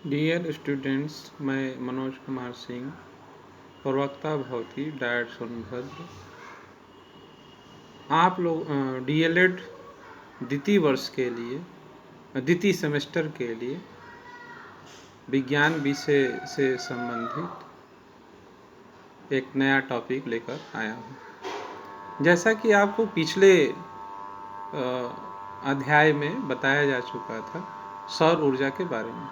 Dear students, मैं मनोज कुमार सिंह, प्रवक्ता भवती डायट सोनभद्र। आप लोग डीएलएड द्वितीय वर्ष के लिए द्वितीय सेमेस्टर के लिए विज्ञान विषय से संबंधित एक नया टॉपिक लेकर आया हूँ। जैसा कि आपको पिछले अध्याय में बताया जा चुका था सौर ऊर्जा के बारे में,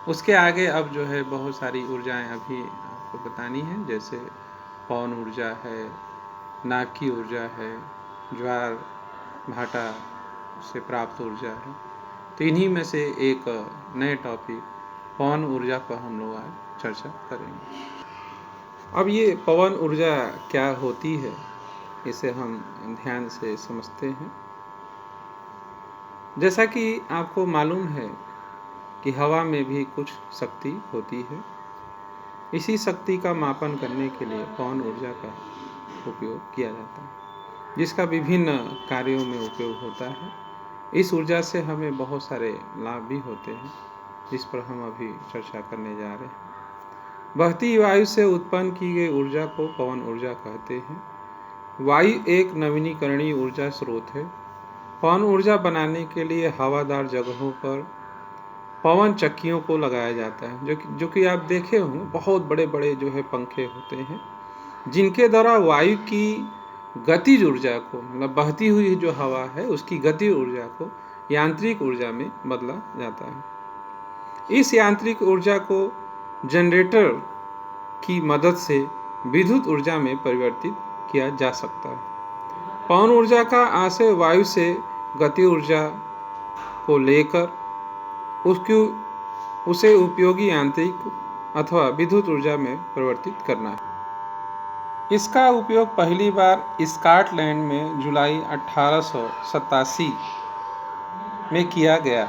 उसके आगे अब जो है बहुत सारी ऊर्जाएं अभी आपको बतानी है, जैसे पवन ऊर्जा है, नाभिकीय ऊर्जा है, ज्वार भाटा से प्राप्त ऊर्जा है। तो इन्हीं में से एक नए टॉपिक पवन ऊर्जा पर हम लोग आज चर्चा करेंगे। अब ये पवन ऊर्जा क्या होती है, इसे हम ध्यान से समझते हैं। जैसा कि आपको मालूम है कि हवा में भी कुछ शक्ति होती है। इसी शक्ति का मापन करने के लिए पवन ऊर्जा का उपयोग किया जाता है, जिसका विभिन्न कार्यों में उपयोग होता है। इस ऊर्जा से हमें बहुत सारे लाभ भी होते हैं, जिस पर हम अभी चर्चा करने जा रहे हैं। बहती वायु से उत्पन्न की गई ऊर्जा को पवन ऊर्जा कहते हैं। वायु एक नवीनीकरणीय ऊर्जा स्रोत है। पवन ऊर्जा बनाने के लिए हवादार जगहों पर पवन चक्कियों को लगाया जाता है, जो कि आप देखे होंगे, बहुत बड़े बड़े जो है पंखे होते हैं, जिनके द्वारा वायु की गतिज ऊर्जा को, मतलब बहती हुई जो हवा है उसकी गति ऊर्जा को यांत्रिक ऊर्जा में बदला जाता है। इस यांत्रिक ऊर्जा को जनरेटर की मदद से विद्युत ऊर्जा में परिवर्तित किया जा सकता है। पवन ऊर्जा का आशय वायु से गति ऊर्जा को लेकर उसे उपयोगी यांत्रिक अथवा विद्युत ऊर्जा में परिवर्तित करना है। इसका उपयोग पहली बार स्कॉटलैंड में जुलाई 1887 में किया गया,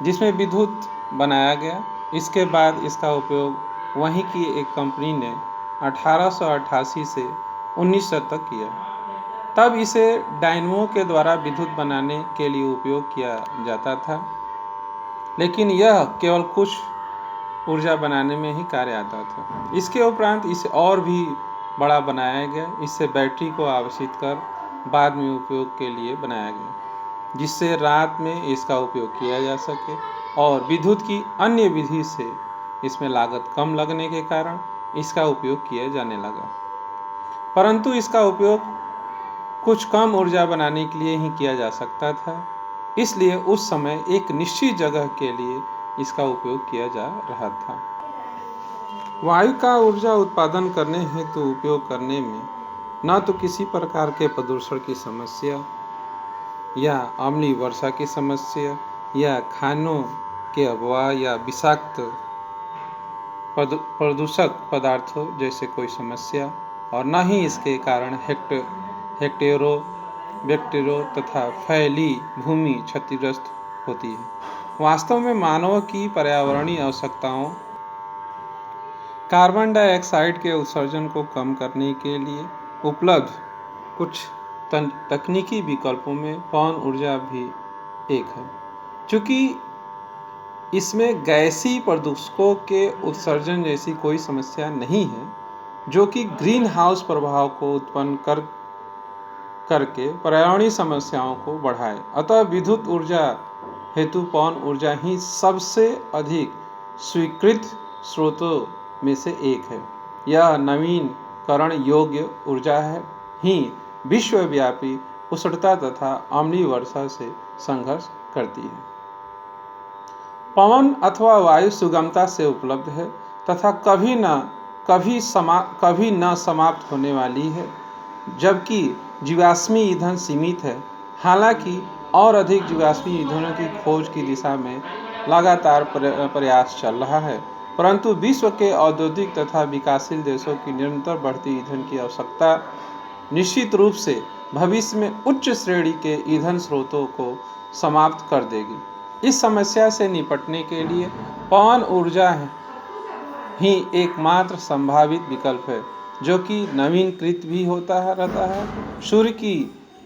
जिसमें विद्युत बनाया गया। इसके बाद इसका उपयोग वहीं की एक कंपनी ने 1888 से 1900 तक किया। तब इसे डायनमो के द्वारा विद्युत बनाने के लिए उपयोग किया जाता था, लेकिन यह केवल कुछ ऊर्जा बनाने में ही कार्य आता था। इसके उपरांत इसे और भी बड़ा बनाया गया। इससे बैटरी को आवेशित कर बाद में उपयोग के लिए बनाया गया, जिससे रात में इसका उपयोग किया जा सके, और विद्युत की अन्य विधि से इसमें लागत कम लगने के कारण इसका उपयोग किया जाने लगा। परंतु इसका उपयोग कुछ कम ऊर्जा बनाने के लिए ही किया जा सकता था, इसलिए उस समय एक निश्चित जगह के लिए इसका उपयोग किया जा रहा था। वायु का ऊर्जा उत्पादन करने हेतु उपयोग करने में न तो किसी प्रकार के प्रदूषण की समस्या या अम्लीय वर्षा की समस्या या खानों के अपवाह या विषाक्त प्रदूषक पदार्थों जैसे कोई समस्या, और न ही इसके कारण हेक्टेरों बैक्टीरिया तथा फैली भूमि क्षतिग्रस्त होती है। वास्तव में मानव की पर्यावरणीय आवश्यकताओं कार्बन डाइऑक्साइड के उत्सर्जन को कम करने के लिए उपलब्ध कुछ तकनीकी विकल्पों में पवन ऊर्जा भी एक है। चूँकि इसमें गैसीय प्रदूषकों के उत्सर्जन जैसी कोई समस्या नहीं है, जो कि ग्रीन हाउस प्रभाव को उत्पन्न करके पर्यावरणीय समस्याओं को बढ़ाए। अतः विद्युत ऊर्जा हेतु पवन ऊर्जा ही सबसे अधिक स्वीकृत स्रोतों में से एक है। यह नवीकरण योग्य ऊर्जा ही विश्वव्यापी उष्णता तथा अम्लीय वर्षा से संघर्ष करती है। पवन अथवा वायु सुगमता से उपलब्ध है तथा कभी न समाप्त होने वाली है, जबकि जीवाश्मी ईंधन सीमित है। हालांकि और अधिक जीवाश्मी ईंधनों की खोज की दिशा में लगातार प्रयास चल रहा है, परंतु विश्व के औद्योगिक तथा विकासशील देशों की निरंतर बढ़ती ईंधन की आवश्यकता निश्चित रूप से भविष्य में उच्च श्रेणी के ईंधन स्रोतों को समाप्त कर देगी। इस समस्या से निपटने के लिए पवन ऊर्जा ही एकमात्र संभावित विकल्प है, जो कि नवीनीकृत भी रहता है। सूर्य की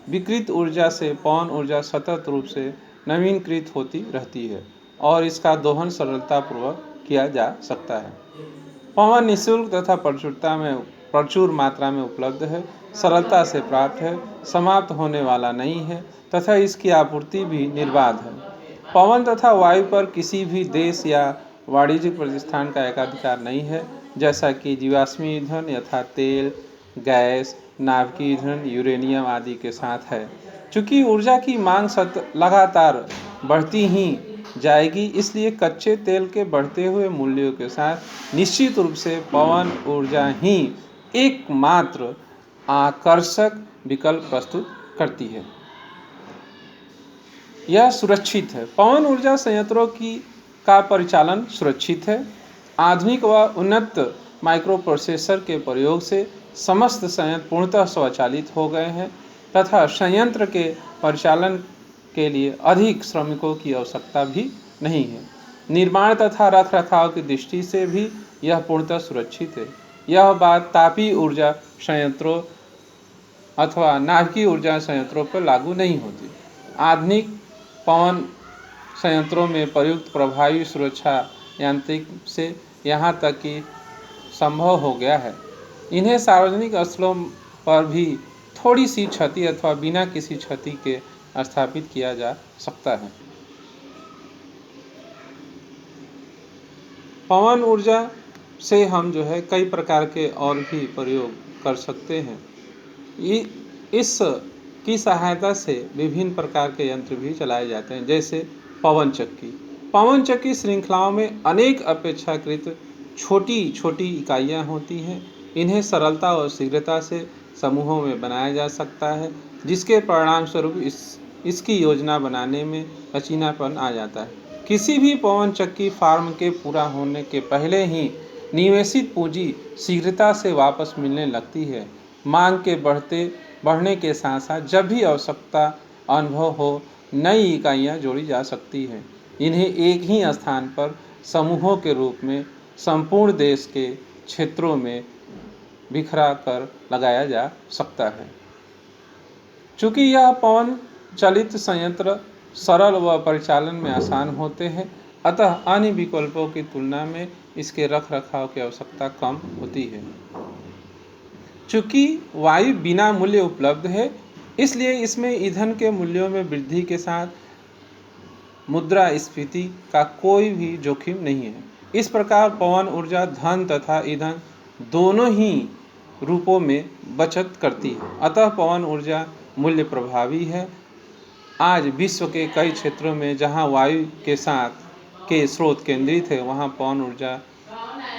विकृत ऊर्जा से पवन ऊर्जा सतत रूप से नवीनीकृत होती रहती है। और इसका दोहन सरलतापूर्वक किया जा सकता है। पवन निःशुल्क तथा प्रचुर मात्रा में उपलब्ध है, सरलता से प्राप्त है, समाप्त होने वाला नहीं है तथा इसकी आपूर्ति भी निर्बाध है। पवन तथा वायु पर किसी भी देश या वाणिज्यिक प्रतिष्ठान का एकाधिकार नहीं है, जैसा कि जीवाश्मी ईंधन यथा तेल, गैस, नाभिकीय ईंधन, यूरेनियम आदि के साथ है। चूँकि ऊर्जा की मांग लगातार बढ़ती ही जाएगी, इसलिए कच्चे तेल के बढ़ते हुए मूल्यों के साथ निश्चित रूप से पवन ऊर्जा ही एकमात्र आकर्षक विकल्प प्रस्तुत करती है। यह सुरक्षित है। पवन ऊर्जा संयंत्रों का परिचालन सुरक्षित है। आधुनिक व उन्नत माइक्रोप्रोसेसर के प्रयोग से समस्त संयंत्र पूर्णतः स्वचालित हो गए हैं तथा संयंत्र के परिचालन के लिए अधिक श्रमिकों की आवश्यकता भी नहीं है। निर्माण तथा रखरखाव की दृष्टि से भी यह पूर्णतः सुरक्षित है। यह बात तापीय ऊर्जा संयंत्रों अथवा नाभिकीय ऊर्जा संयंत्रों पर लागू नहीं होती। आधुनिक पवन संयंत्रों में प्रयुक्त प्रभावी सुरक्षा यांत्रिक से यहाँ तक कि संभव हो गया है। इन्हें सार्वजनिक स्थलों पर भी थोड़ी सी क्षति अथवा बिना किसी क्षति के स्थापित किया जा सकता है। पवन ऊर्जा से हम कई प्रकार के और भी प्रयोग कर सकते हैं। इस की सहायता से विभिन्न प्रकार के यंत्र भी चलाए जाते हैं, जैसे पवन चक्की। पवन चक्की श्रृंखलाओं में अनेक अपेक्षाकृत छोटी छोटी इकाइयाँ होती हैं। इन्हें सरलता और शीघ्रता से समूहों में बनाया जा सकता है, जिसके परिणाम स्वरूप इसकी योजना बनाने में लचीलापन आ जाता है। किसी भी पवन चक्की फार्म के पूरा होने के पहले ही निवेशित पूंजी शीघ्रता से वापस मिलने लगती है। मांग के बढ़ने के साथ साथ जब भी आवश्यकता अनुभव हो, नई इकाइयाँ जोड़ी जा सकती हैं। इन्हें एक ही स्थान पर समूहों के रूप में संपूर्ण देश के क्षेत्रों में बिखरा कर लगाया जा सकता है। चूँकि यह पवन चालित संयंत्र सरल व परिचालन में आसान होते हैं, अतः अन्य विकल्पों की तुलना में इसके रखरखाव की आवश्यकता कम होती है। चूँकि वायु बिना मूल्य उपलब्ध है, इसलिए इसमें ईंधन के मूल्यों में वृद्धि के साथ मुद्रास्फीति का कोई भी जोखिम नहीं है। इस प्रकार पवन ऊर्जा धन तथा ईंधन दोनों ही रूपों में बचत करती है। अतः पवन ऊर्जा मूल्य प्रभावी है। आज विश्व के कई क्षेत्रों में जहां वायु के स्रोत केंद्रित है, वहां पवन ऊर्जा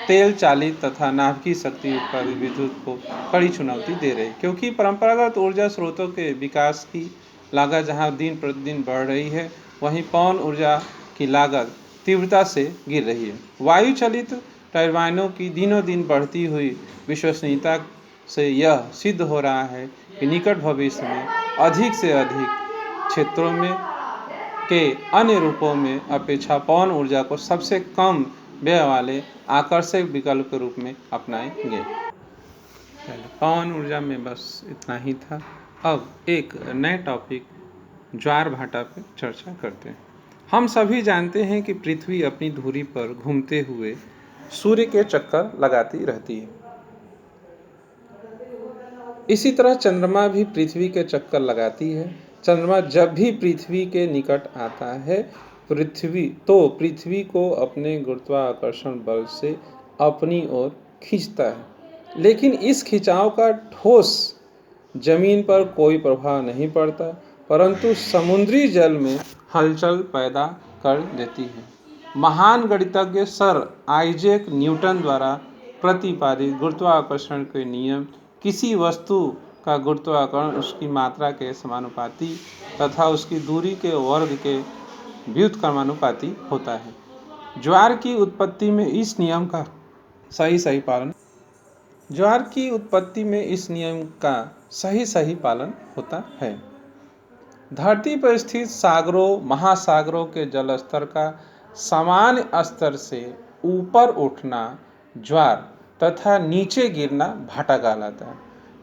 तेल चालित तथा नाभिकीय शक्ति उत्पादित विद्युत को कड़ी चुनौती दे रही, क्योंकि परंपरागत ऊर्जा स्रोतों के विकास की लागत जहां दिन प्रतिदिन बढ़ रही है, वहीं पवन ऊर्जा की लागत तीव्रता से गिर रही है। वायु चालित टर्बाइनों की दिनों दिन बढ़ती हुई विश्वसनीयता से यह सिद्ध हो रहा है कि निकट भविष्य में अधिक से अधिक क्षेत्रों में के अन्य रूपों में अपेक्षा पवन ऊर्जा को सबसे कम व्यय वाले आकर्षक विकल्प के रूप में अपनाएंगे। पवन ऊर्जा में बस इतना ही था। अब एक नए टॉपिक ज्वार भाटा पर चर्चा करते हैं। हम सभी जानते हैं कि पृथ्वी अपनी धुरी पर घूमते हुए सूर्य के चक्कर लगाती रहती है। इसी तरह चंद्रमा भी पृथ्वी के चक्कर लगाती है। चंद्रमा जब भी पृथ्वी के निकट आता है, पृथ्वी को अपने गुरुत्वाकर्षण बल से अपनी ओर खींचता है। लेकिन इस खिंचाव का ठोस जमीन पर कोई प्रभाव नहीं पड़ता, परंतु समुद्री जल में हलचल पैदा कर देती है। महान गणितज्ञ सर आइजैक न्यूटन द्वारा प्रतिपादित गुरुत्वाकर्षण के नियम किसी वस्तु का गुरुत्वाकर्षण उसकी मात्रा के समानुपाती तथा उसकी दूरी के वर्ग के व्युत्क्रमानुपाती होता है। ज्वार की उत्पत्ति में इस नियम का सही पालन होता है। धरती पर स्थित सागरों महासागरों के जल स्तर का सामान्य स्तर से ऊपर उठना ज्वार तथा नीचे गिरना भाटा कहलाता है।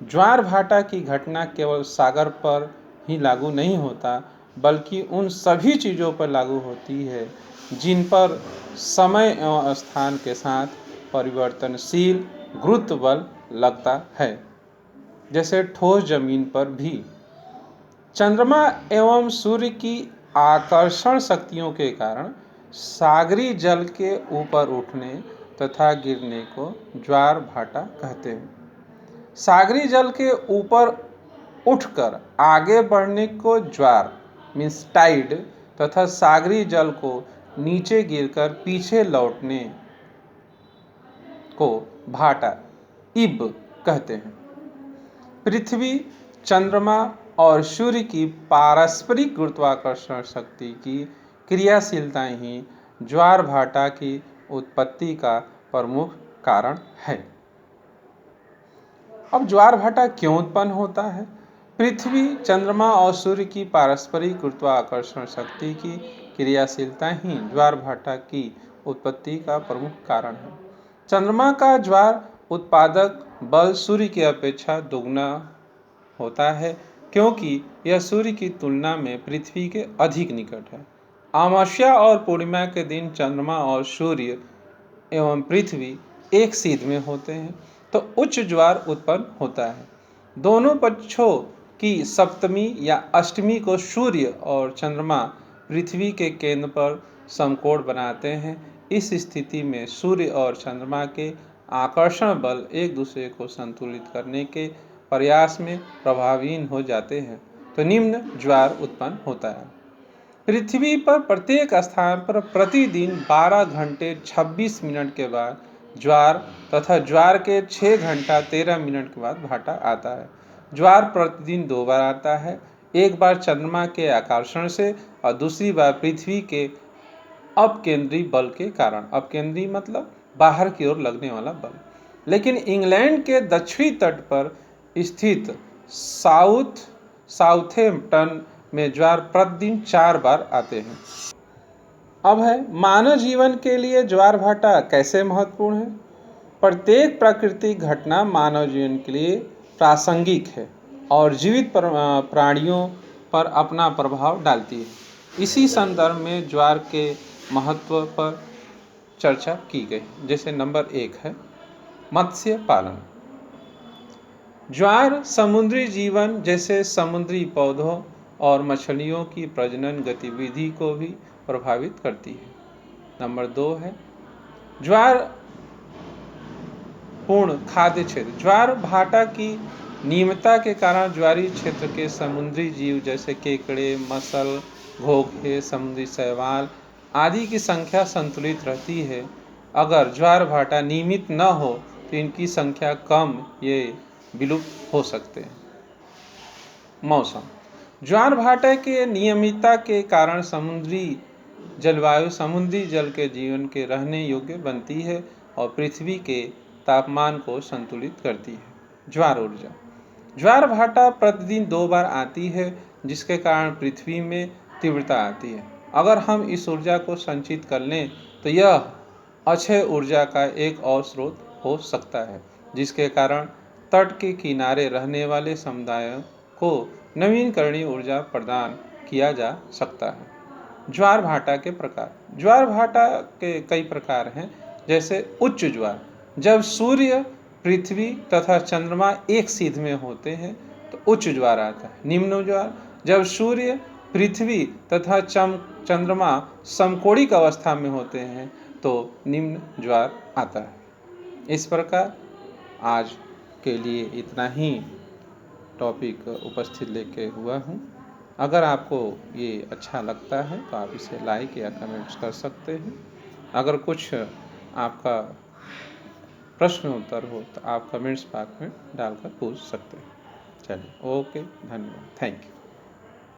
ज्वार भाटा की घटना केवल सागर पर ही लागू नहीं होता, बल्कि उन सभी चीज़ों पर लागू होती है जिन पर समय एवं स्थान के साथ परिवर्तनशील गुरुत्व बल लगता है, जैसे ठोस जमीन पर भी। चंद्रमा एवं सूर्य की आकर्षण शक्तियों के कारण सागरी जल के ऊपर उठने तथा गिरने को ज्वार भाटा कहते हैं। सागरी जल के ऊपर उठकर आगे बढ़ने को ज्वार मीन्स टाइड तथा सागरी जल को नीचे गिरकर पीछे लौटने को भाटा इब कहते हैं। पृथ्वी, चंद्रमा और सूर्य की पारस्परिक गुरुत्वाकर्षण शक्ति की क्रियाशीलता ही ज्वार भाटा की उत्पत्ति का प्रमुख कारण है। अब ज्वार भाटा क्यों उत्पन्न होता है? पृथ्वी, चंद्रमा और सूर्य की पारस्परिक गुरुत्वाकर्षण शक्ति की क्रियाशीलता ही ज्वार भाटा की उत्पत्ति का प्रमुख कारण है। चंद्रमा का ज्वार उत्पादक बल सूर्य की अपेक्षा दोगुना होता है, क्योंकि यह सूर्य की तुलना में पृथ्वी के अधिक निकट है। अमावस्या और पूर्णिमा के दिन चंद्रमा और सूर्य एवं पृथ्वी एक सीध में होते हैं तो उच्च ज्वार उत्पन्न होता है। दोनों पक्षों की सप्तमी या अष्टमी को सूर्य और चंद्रमा पृथ्वी के केंद्र पर समकोण बनाते हैं। इस स्थिति में सूर्य और चंद्रमा के आकर्षण बल एक दूसरे को संतुलित करने के प्रयास में प्रभावहीन हो जाते हैं तो निम्न ज्वार उत्पन्न होता है। पृथ्वी पर प्रत्येक स्थान पर प्रतिदिन 12 घंटे 26 मिनट के बाद ज्वार तथा ज्वार के 6 घंटा 13 मिनट के बाद भाटा आता है। ज्वार प्रतिदिन 2 बार आता है, एक बार चंद्रमा के आकर्षण से और दूसरी बार पृथ्वी के अपकेंद्री बल के कारण। अपकेंद्री मतलब बाहर की ओर लगने वाला बल। लेकिन इंग्लैंड के दक्षिणी तट पर स्थित साउथैम्पटन में ज्वार प्रतिदिन 4 बार आते हैं। अब है मानव जीवन के लिए ज्वार भाटा कैसे महत्वपूर्ण है। प्रत्येक प्राकृतिक घटना मानव जीवन के लिए प्रासंगिक है और जीवित प्राणियों पर अपना प्रभाव डालती है। इसी संदर्भ में ज्वार के महत्व पर चर्चा की गई। जैसे नंबर 1 है मत्स्य पालन। ज्वार समुद्री जीवन जैसे समुद्री पौधों और मछलियों की प्रजनन गतिविधि को भी प्रभावित करती है। नंबर 2 है ज्वार पूर्ण खाद्य क्षेत्र। ज्वार भाटा की नियमितता के कारण ज्वारीय क्षेत्र के समुद्री जीव जैसे केकड़े, मसल, घोंघे, समुद्री शैवाल आदि की संख्या संतुलित रहती है। अगर ज्वार भाटा नियमित न हो तो इनकी संख्या कम ये विलुप्त हो सकते हैं। मौसम। ज्वार भाटा के नियमितता के कारण समुद्री जलवायु समुद्री जल के जीवन के रहने योग्य बनती है और पृथ्वी के तापमान को संतुलित करती है। ज्वार ऊर्जा। ज्वार भाटा प्रतिदिन 2 बार आती है, जिसके कारण पृथ्वी में तीव्रता आती है। अगर हम इस ऊर्जा को संचित कर लें तो यह अक्षय ऊर्जा का एक और स्रोत हो सकता है, जिसके कारण तट के किनारे रहने वाले समुदायों को नवीकरणीय ऊर्जा प्रदान किया जा सकता है। ज्वार भाटा के प्रकार। ज्वार भाटा के कई प्रकार हैं, जैसे उच्च ज्वार। जब सूर्य, पृथ्वी तथा चंद्रमा एक सीध में होते हैं तो उच्च ज्वार आता है। निम्न ज्वार। जब सूर्य, पृथ्वी तथा चंद्रमा समकोणिक अवस्था में होते हैं तो निम्न ज्वार आता है। इस प्रकार आज के लिए इतना ही टॉपिक उपस्थित लेके हुआ हूँ। अगर आपको ये अच्छा लगता है तो आप इसे लाइक या कमेंट्स कर सकते हैं। अगर कुछ आपका प्रश्न उत्तर हो तो आप कमेंट्स बॉक्स में डालकर पूछ सकते हैं। चलिए, ओके, धन्यवाद, थैंक यू।